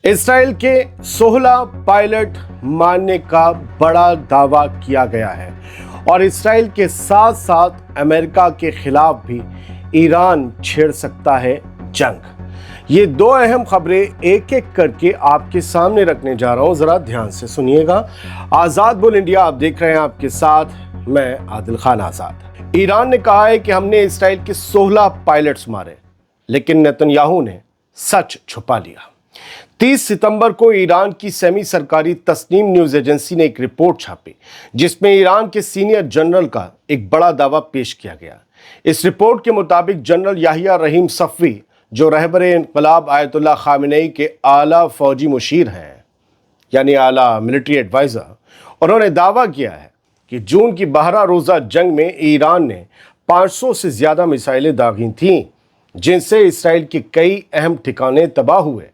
Israel के 16 pilot मारने का बड़ा दावा किया गया है और इसराइल के साथ साथ अमेरिका के खिलाफ भी ईरान छेड़ सकता है जंग। ये दो अहम खबरें एक एक करके आपके सामने रखने जा रहा हूं, जरा ध्यान से सुनिएगा। आजाद बुल इंडिया आप देख रहे हैं, आपके साथ मैं आदिल खान आजाद। ईरान ने कहा है कि हमने इसराइल के 16 पायलट्स मारे, लेकिन नेतन्याहू ने सच छुपा लिया। 30 सितंबर को ईरान की सेमी सरकारी तस्नीम न्यूज एजेंसी ने एक रिपोर्ट छापी, जिसमें ईरान के सीनियर जनरल का एक बड़ा दावा पेश किया गया। इस रिपोर्ट के मुताबिक जनरल याहिया रहीम सफ़वी, जो रहबरे इनकलाब आयतुल्लाह खामेनेई के आला फौजी मुशीर हैं, यानी आला मिलिट्री एडवाइज़र, उन्होंने दावा किया है कि जून की 12 रोज़ा जंग में ईरान ने 500 से ज़्यादा मिसाइलें दागी थीं, जिनसे इसराइल के कई अहम ठिकाने तबाह हुए।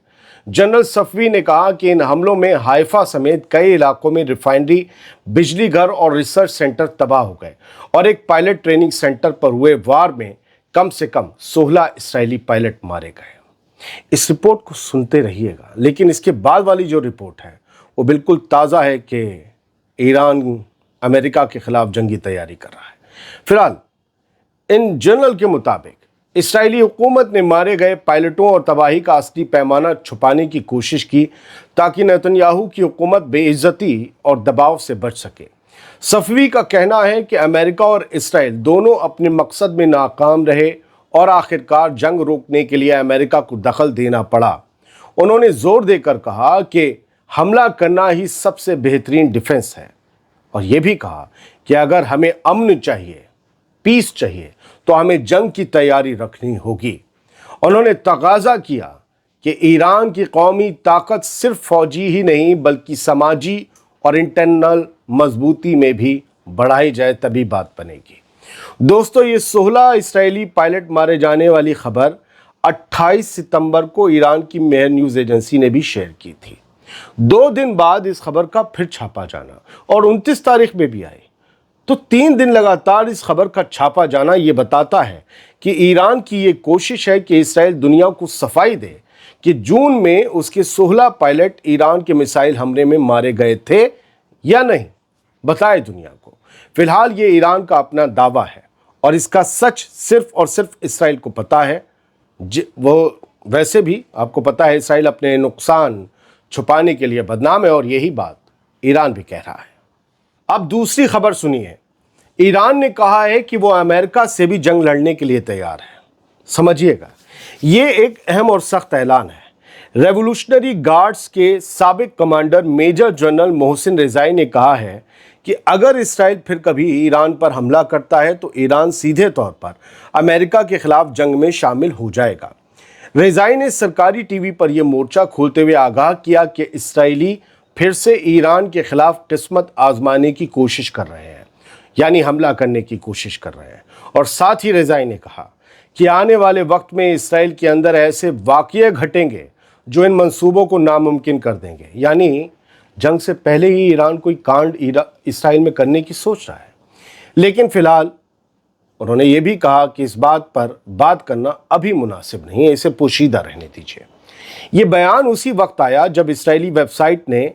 जनरल सफ़वी ने कहा कि इन हमलों में हाइफा समेत कई इलाकों में रिफाइनरी, बिजली घर और रिसर्च सेंटर तबाह हो गए और एक पायलट ट्रेनिंग सेंटर पर हुए वार में कम से कम 16 इसराइली पायलट मारे गए। इस रिपोर्ट को सुनते रहिएगा, लेकिन इसके बाद वाली जो रिपोर्ट है वो बिल्कुल ताज़ा है कि ईरान अमेरिका के खिलाफ जंगी तैयारी कर रहा है। फिलहाल इन जनरल के मुताबिक इसराइली हुकूमत ने मारे गए पायलटों और तबाही का असली पैमाना छुपाने की कोशिश की, ताकि नेतन्याहू की हुकूमत बेइज्जती और दबाव से बच सके। सफ़वी का कहना है कि अमेरिका और इसराइल दोनों अपने मकसद में नाकाम रहे और आखिरकार जंग रोकने के लिए अमेरिका को दखल देना पड़ा। उन्होंने जोर देकर कहा कि हमला करना ही सबसे बेहतरीन डिफेंस है, और ये भी कहा कि अगर हमें अमन चाहिए, पीस चाहिए, तो हमें जंग की तैयारी रखनी होगी। उन्होंने तकाजा किया कि ईरान की कौमी ताकत सिर्फ फौजी ही नहीं, बल्कि समाजी और इंटरनल मजबूती में भी बढ़ाई जाए, तभी बात बनेगी। दोस्तों, ये 16 इसराइली पायलट मारे जाने वाली खबर 28 सितंबर को ईरान की मेहर न्यूज़ एजेंसी ने भी शेयर की थी। 2 दिन बाद इस खबर का फिर छापा जाना और 29 तारीख में भी आई, तो 3 दिन लगातार इस खबर का छापा जाना ये बताता है कि ईरान की ये कोशिश है कि इसराइल दुनिया को सफाई दे कि जून में उसके 16 पायलट ईरान के मिसाइल हमले में मारे गए थे या नहीं, बताए दुनिया को। फिलहाल ये ईरान का अपना दावा है और इसका सच सिर्फ और सिर्फ इसराइल को पता है। वो वैसे भी आपको पता है, इसराइल अपने नुकसान छुपाने के लिए बदनाम है, और यही बात ईरान भी कह रहा है। अब दूसरी खबर सुनिए। ईरान ने कहा है कि वो अमेरिका से भी जंग लड़ने के लिए तैयार है। समझिएगा, ये एक अहम और सख्त ऐलान है। रेवोल्यूशनरी गार्ड्स के साबिक कमांडर मेजर जनरल मोहसिन रिजाई ने कहा है कि अगर इसराइल फिर कभी ईरान पर हमला करता है तो ईरान सीधे तौर पर अमेरिका के खिलाफ जंग में शामिल हो जाएगा। रिजाई ने सरकारी टीवी पर यह मोर्चा खोलते हुए आगाह किया कि इसराइली फिर से ईरान के खिलाफ किस्मत आजमाने की कोशिश कर रहे हैं, यानी हमला करने की कोशिश कर रहे हैं। और साथ ही रिजाई ने कहा कि आने वाले वक्त में इसराइल के अंदर ऐसे वाक़ये घटेंगे जो इन मंसूबों को नामुमकिन कर देंगे, यानी जंग से पहले ही ईरान कोई कांड इसराइल में करने की सोच रहा है। लेकिन फिलहाल उन्होंने ये भी कहा कि इस बात पर बात करना अभी मुनासिब नहीं है, इसे पोशीदा रहने दीजिए। ये बयान उसी वक्त आया जब इसराइली वेबसाइट ने,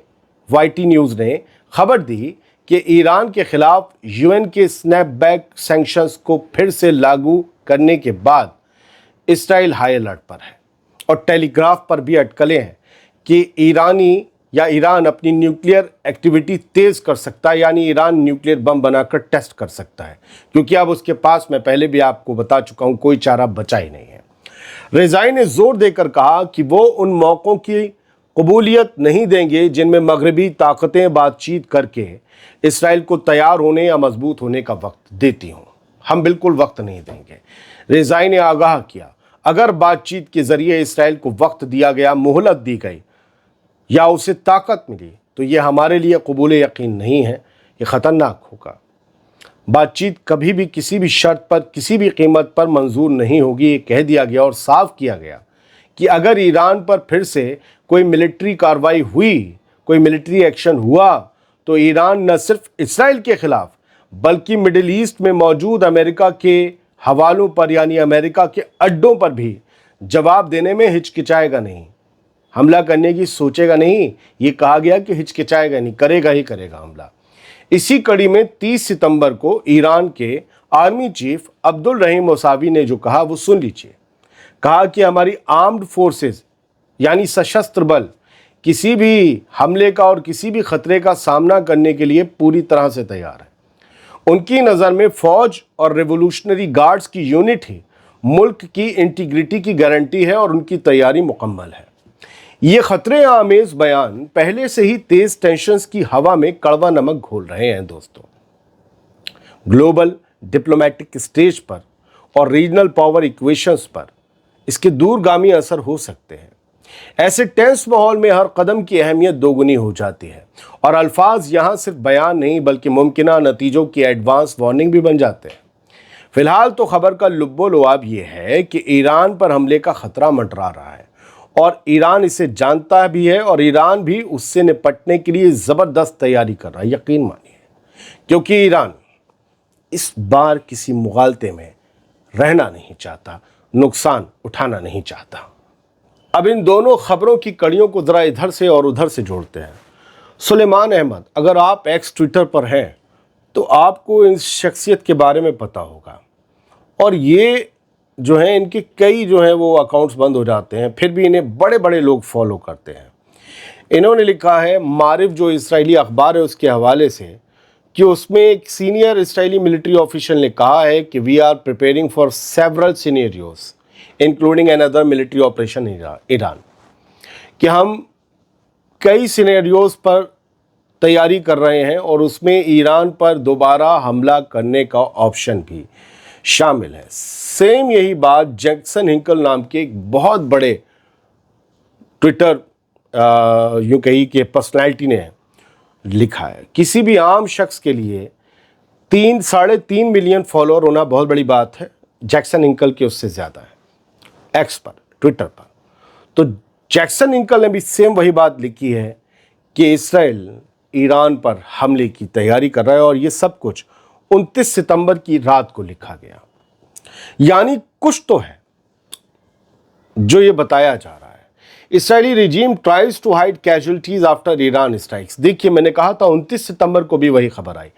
YT न्यूज़ ने खबर दी कि ईरान के खिलाफ UN के स्नैपबैक सैंक्शंस को फिर से लागू करने के बाद इसराइल हाई अलर्ट पर है और टेलीग्राफ पर भी अटकलें हैं कि ईरान अपनी न्यूक्लियर एक्टिविटी तेज़ कर सकता है, यानी ईरान न्यूक्लियर बम बनाकर टेस्ट कर सकता है, क्योंकि अब उसके पास, मैं पहले भी आपको बता चुका हूँ, कोई चारा बचा ही नहीं है। रिजाई ने जोर देकर कहा कि वो उन मौक़ों की कबूलियत नहीं देंगे जिनमें मगरबी ताकतें बातचीत करके इसराइल को तैयार होने या मजबूत होने का वक्त देती हों। हम बिल्कुल वक्त नहीं देंगे। रिजाई ने आगाह किया, अगर बातचीत के ज़रिए इसराइल को वक्त दिया गया, मोहलत दी गई या उसे ताकत मिली, तो ये हमारे लिए कबूल यकीन नहीं है, ये ख़तरनाक होगा। बातचीत कभी भी किसी भी शर्त पर, किसी भी कीमत पर मंजूर नहीं होगी, ये कह दिया गया और साफ किया गया कि अगर ईरान पर फिर से कोई मिलिट्री कार्रवाई हुई, कोई मिलिट्री एक्शन हुआ, तो ईरान न सिर्फ इसराइल के खिलाफ बल्कि मिडिल ईस्ट में मौजूद अमेरिका के हवालों पर, यानी अमेरिका के अड्डों पर भी जवाब देने में हिचकिचाएगा नहीं। हमला करने की सोचेगा नहीं, ये कहा गया कि हिचकिचाएगा नहीं, करेगा ही करेगा हमला। इसी कड़ी में 30 सितंबर को ईरान के आर्मी चीफ अब्दुल रहीम मौसावी ने जो कहा वो सुन लीजिए। कहा कि हमारी आर्म्ड फोर्सेस यानी सशस्त्र बल किसी भी हमले का और किसी भी खतरे का सामना करने के लिए पूरी तरह से तैयार है। उनकी नज़र में फौज और रेवोल्यूशनरी गार्ड्स की यूनिट ही मुल्क की इंटीग्रिटी की गारंटी है और उनकी तैयारी मुकम्मल है। ये खतरे आमेज बयान पहले से ही तेज टेंशन्स की हवा में कड़वा नमक घोल रहे हैं दोस्तों। ग्लोबल डिप्लोमेटिक स्टेज पर और रीजनल पावर इक्वेशंस पर इसके दूरगामी असर हो सकते हैं। ऐसे टेंस माहौल में हर कदम की अहमियत दोगुनी हो जाती है और अल्फाज यहाँ सिर्फ बयान नहीं बल्कि मुमकिना नतीजों की एडवांस वार्निंग भी बन जाते हैं। फिलहाल तो खबर का लुब्बो लुआब ये है कि ईरान पर हमले का खतरा मंडरा रहा है और ईरान इसे जानता भी है और ईरान भी उससे निपटने के लिए ज़बरदस्त तैयारी कर रहा है, यकीन मानिए, क्योंकि ईरान इस बार किसी मुगालते में रहना नहीं चाहता, नुकसान उठाना नहीं चाहता। अब इन दोनों खबरों की कड़ियों को ज़रा इधर से और उधर से जोड़ते हैं। सुलेमान अहमद, अगर आप एक्स ट्विटर पर हैं तो आपको इस शख्सियत के बारे में पता होगा और ये जो हैं इनके कई जो हैं वो अकाउंट्स बंद हो जाते हैं, फिर भी इन्हें बड़े बड़े लोग फॉलो करते हैं। इन्होंने लिखा है मारिफ जो इस्राएली अखबार है उसके हवाले से कि उसमें एक सीनियर इस्राएली मिलिट्री ऑफिशियल ने कहा है कि we are preparing for several scenarios including another military operation Iran, कि हम कई सिनेरियोज पर तैयारी कर रहे हैं और उसमें ईरान पर दोबारा हमला करने का ऑप्शन भी शामिल है। सेम यही बात जैक्सन हिंकल नाम के एक बहुत बड़े ट्विटर यूँ कही कि पर्सनैलिटी ने लिखा है। किसी भी आम शख्स के लिए 3-3.5 मिलियन फॉलोअर होना बहुत बड़ी बात है, जैक्सन हिंकल के उससे ज़्यादा है एक्स पर, ट्विटर पर। तो जैक्सन हिंकल ने भी सेम वही बात लिखी है कि इसराइल ईरान पर हमले की तैयारी कर रहा है और ये सब कुछ 29 सितंबर की रात को लिखा गया। यानी कुछ तो है जो ये बताया जा रहा है। Israeli regime tries to hide casualties after Iran strikes. देखिए, मैंने कहा था 29 सितंबर को भी वही खबर आई।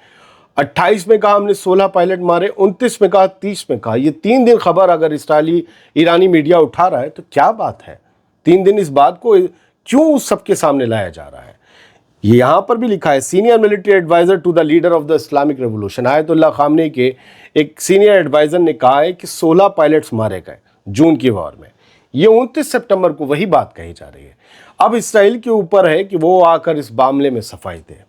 28 में कहा हमने 16 पायलट मारे, 29 में कहा, 30 में कहा। ये 3 दिन खबर अगर इसराइली ईरानी मीडिया उठा रहा है तो क्या बात है? 3 दिन इस बात को क्यों सबके सामने लाया जा रहा है? ये यहाँ पर भी लिखा है senior military adviser to the leader of the Islamic revolution, Ayatollah Khamenei के एक सीनियर एडवाइजर ने कहा है कि 16 पायलट्स मारे गए जून की वॉर में। ये 29 सितंबर को वही बात कही जा रही है। अब इसराइल के ऊपर है कि वो आकर इस मामले में सफाई दे।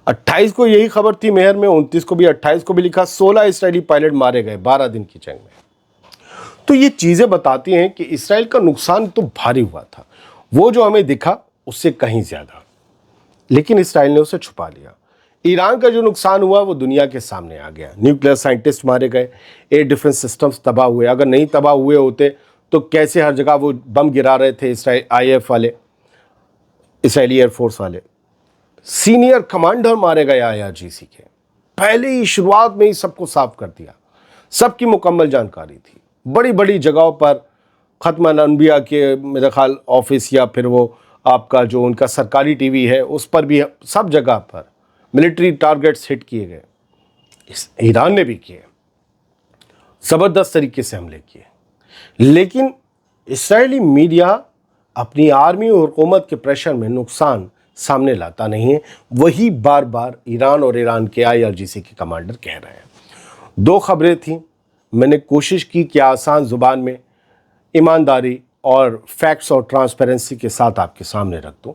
28 को यही खबर थी मेहर में, 29 को भी, 28 को भी लिखा 16 इसराइली पायलट मारे गए 12 दिन की जंग में। तो ये चीज़ें बताती हैं कि इसराइल का नुकसान तो भारी हुआ था, वो जो हमें दिखा उससे कहीं ज़्यादा, लेकिन इसराइल ने उसे छुपा लिया। ईरान का जो नुकसान हुआ वो दुनिया के सामने आ गया। न्यूक्लियर साइंटिस्ट मारे गए, एयर डिफेंस सिस्टम्स तबाह हुए। अगर नहीं तबाह हुए होते तो कैसे हर जगह वो बम गिरा रहे थे IAF वाले, इसराइली एयरफोर्स वाले। सीनियर कमांडर मारे गए IRGC के। पहले ही शुरुआत में ही सबको साफ कर दिया, सबकी मुकम्मल जानकारी थी। बड़ी बड़ी जगहों पर ख़त्म अनबिया के मेरे ख्याल ऑफिस या फिर वो आपका जो उनका सरकारी टीवी है उस पर भी सब जगह पर मिलिट्री टारगेट्स हिट किए गए। ईरान ने भी किए, ज़बरदस्त तरीके से हमले किए। लेकिन इसराइली मीडिया अपनी आर्मी और हुकूमत के प्रेशर में नुकसान सामने लाता नहीं है। वही बार बार ईरान और ईरान के IRGC के कमांडर कह रहे हैं। 2 खबरें थीं, मैंने कोशिश की कि आसान ज़ुबान में ईमानदारी और फैक्ट्स और ट्रांसपेरेंसी के साथ आपके सामने रख दूं।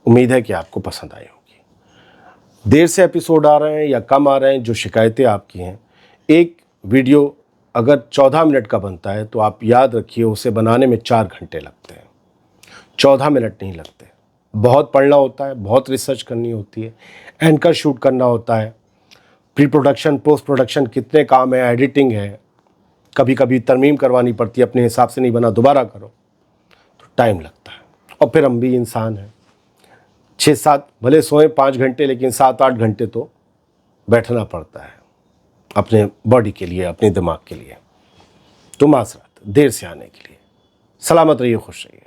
उम्मीद है कि आपको पसंद आई होगी। देर से एपिसोड आ रहे हैं या कम आ रहे हैं, जो शिकायतें आपकी हैं, एक वीडियो अगर 14 मिनट का बनता है तो आप याद रखिए उसे बनाने में 4 घंटे लगते हैं, 14 मिनट नहीं लगते। बहुत पढ़ना होता है, बहुत रिसर्च करनी होती है, एंकर शूट करना होता है, प्री प्रोडक्शन पोस्ट प्रोडक्शन कितने काम है, एडिटिंग है, कभी कभी तरमीम करवानी पड़ती है, अपने हिसाब से नहीं बना दोबारा करो, तो टाइम लगता है। और फिर हम भी इंसान हैं, 6-7 भले सोएं 5 घंटे, लेकिन 7-8 घंटे तो बैठना पड़ता है अपने बॉडी के लिए, अपने दिमाग के लिए। तो माज़रत देर से आने के लिए। सलामत रहिए, खुश रहिए।